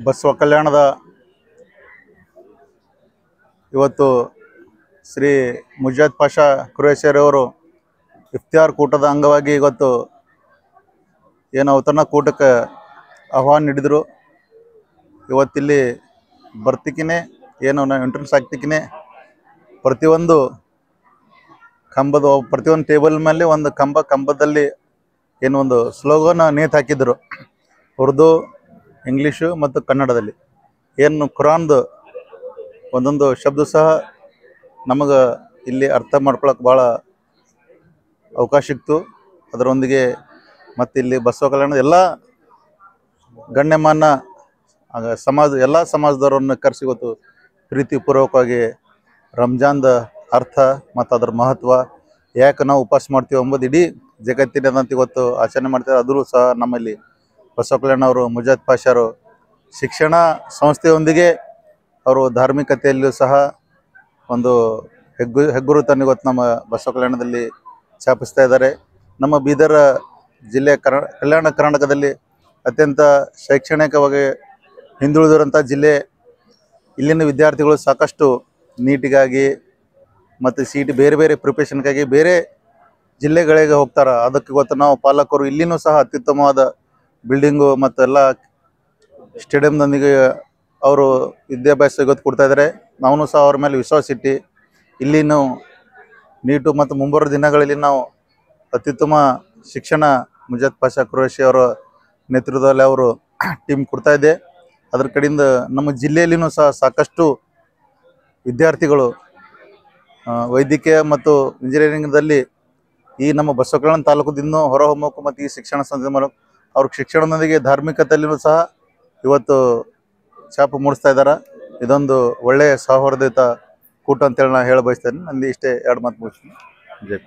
ಬಸವ ಕಲ್ಯಾಣದ ಇವತ್ತು ಶ್ರೀ ಮುಜಾದ್ ಪಾಷಾ ಕುರೇಶಿಯರವರು ಇಫ್ತಿಯಾರ್ ಕೂಟದ ಅಂಗವಾಗಿ ಇವತ್ತು ಏನು ಔತಣ ಕೂಟಕ್ಕೆ ಆಹ್ವಾನ ನೀಡಿದರು. ಇವತ್ತಿಲ್ಲಿ ಬರ್ತಿಕಿನೇ ಏನು ಎಂಟ್ರೆನ್ಸ್ ಆಗ್ತಿಕಿನೇ ಪ್ರತಿಯೊಂದು ಪ್ರತಿಯೊಂದು ಟೇಬಲ್ ಮೇಲೆ ಒಂದು ಕಂಬದಲ್ಲಿ ಏನು ಒಂದು ಸ್ಲೋಗನ್ ನೇತು ಹಾಕಿದ್ರು. ಉರ್ದು, ಇಂಗ್ಲೀಷು ಮತ್ತು ಕನ್ನಡದಲ್ಲಿ ಏನು ಕುರಾನ್ದು ಒಂದೊಂದು ಶಬ್ದ ಸಹ ನಮಗೆ ಇಲ್ಲಿ ಅರ್ಥ ಮಾಡ್ಕೊಳಕ್ಕೆ ಭಾಳ ಅವಕಾಶ ಇತ್ತು. ಅದರೊಂದಿಗೆ ಮತ್ತು ಇಲ್ಲಿ ಬಸವ ಕಲ್ಯಾಣದ ಎಲ್ಲ ಗಣ್ಯಮಾನ್ಯ ಎಲ್ಲ ಸಮಾಜದವರನ್ನು ಕರೆಸಿ ಇವತ್ತು ಪ್ರೀತಿಪೂರ್ವಕವಾಗಿ ರಂಜಾನ್ದ ಅರ್ಥ ಮತ್ತು ಅದರ ಮಹತ್ವ, ಯಾಕೆ ನಾವು ಉಪವಾಸ ಮಾಡ್ತೀವಿ ಎಂಬುದು ಇಡೀ ಜಗತ್ತಿನಾದ್ಯಂತ ಇವತ್ತು ಆಚರಣೆ ಮಾಡ್ತಾರೆ. ಆದರೂ ಸಹ ನಮ್ಮಲ್ಲಿ ಬಸವ ಕಲ್ಯಾಣ ಅವರು ಮುಜಾದ್ ಪಾಷಾರು ಶಿಕ್ಷಣ ಸಂಸ್ಥೆಯೊಂದಿಗೆ ಅವರು ಧಾರ್ಮಿಕತೆಯಲ್ಲೂ ಸಹ ಒಂದು ಹೆಗ್ಗುರುತನ್ನು ಇವತ್ತು ನಮ್ಮ ಬಸವ ಕಲ್ಯಾಣದಲ್ಲಿ ಛಾಪಿಸ್ತಾ ಇದ್ದಾರೆ. ನಮ್ಮ ಬೀದರ್ ಜಿಲ್ಲೆ ಕಲ್ಯಾಣ ಕರ್ನಾಟಕದಲ್ಲಿ ಅತ್ಯಂತ ಶೈಕ್ಷಣಿಕವಾಗಿ ಹಿಂದುಳಿದಿರುವಂಥ ಜಿಲ್ಲೆ. ಇಲ್ಲಿನ ವಿದ್ಯಾರ್ಥಿಗಳು ಸಾಕಷ್ಟು ನೀಟಿಗಾಗಿ ಮತ್ತು CET ಬೇರೆ ಬೇರೆ ಪ್ರಿಪ್ರೇಷನ್ಗಾಗಿ ಬೇರೆ ಜಿಲ್ಲೆಗಳಿಗೆ ಹೋಗ್ತಾರೆ. ಅದಕ್ಕೆ ಇವತ್ತು ನಾವು ಪಾಲಕರು ಇಲ್ಲಿನೂ ಸಹ ಅತ್ಯುತ್ತಮವಾದ ಬಿಲ್ಡಿಂಗು ಮತ್ತು ಎಲ್ಲ ಸ್ಟೇಡಿಯಂನೊಂದಿಗೆ ಅವರು ವಿದ್ಯಾಭ್ಯಾಸ ಇವತ್ತು ಕೊಡ್ತಾಯಿದ್ದಾರೆ. ನಾವು ಸಹ ಅವ್ರ ಮೇಲೆ ವಿಶ್ವಾಸ ಇಟ್ಟು ಇಲ್ಲಿನೂ ನೀಟು ಮತ್ತು ಮುಂಬರುವ ದಿನಗಳಲ್ಲಿ ನಾವು ಅತ್ಯುತ್ತಮ ಶಿಕ್ಷಣ ಮುಜಾದ್ ಪಾಷಾ ಕುರೇಶಿ ಅವರ ನೇತೃತ್ವದಲ್ಲಿ ಅವರು ಟೀಮ್ ಕೊಡ್ತಾಯಿದೆ. ಅದ್ರ ಕಡೆಯಿಂದ ನಮ್ಮ ಜಿಲ್ಲೆಯಲ್ಲಿನೂ ಸಹ ಸಾಕಷ್ಟು ವಿದ್ಯಾರ್ಥಿಗಳು ವೈದ್ಯಕೀಯ ಮತ್ತು ಇಂಜಿನಿಯರಿಂಗ್ದಲ್ಲಿ ಈ ನಮ್ಮ ಬಸವ ಕಲ್ಯಾಣ ತಾಲೂಕದಿಂದ ಹೊರಹೊಮ್ಮಬೇಕು ಮತ್ತು ಈ ಶಿಕ್ಷಣ ಸಂಸ್ಥೆ ಮೂಲಕ ಅವ್ರ ಶಿಕ್ಷಣದೊಂದಿಗೆ ಧಾರ್ಮಿಕತೆಯಲ್ಲಿನೂ ಸಹ ಇವತ್ತು ಛಾಪು ಮೂಡಿಸ್ತಾ ಇದ್ದಾರೆ. ಇದೊಂದು ಒಳ್ಳೆಯ ಸೌಹಾರ್ದಯುತ ಕೂಟ ಅಂತೇಳಿ ನಾನು ಹೇಳ ಬಯಸ್ತೇನೆ. ನಂದು ಇಷ್ಟೇ ಎರಡು ಮಾತು ಮುಗಿಸ್ತೀನಿ. ಜೈ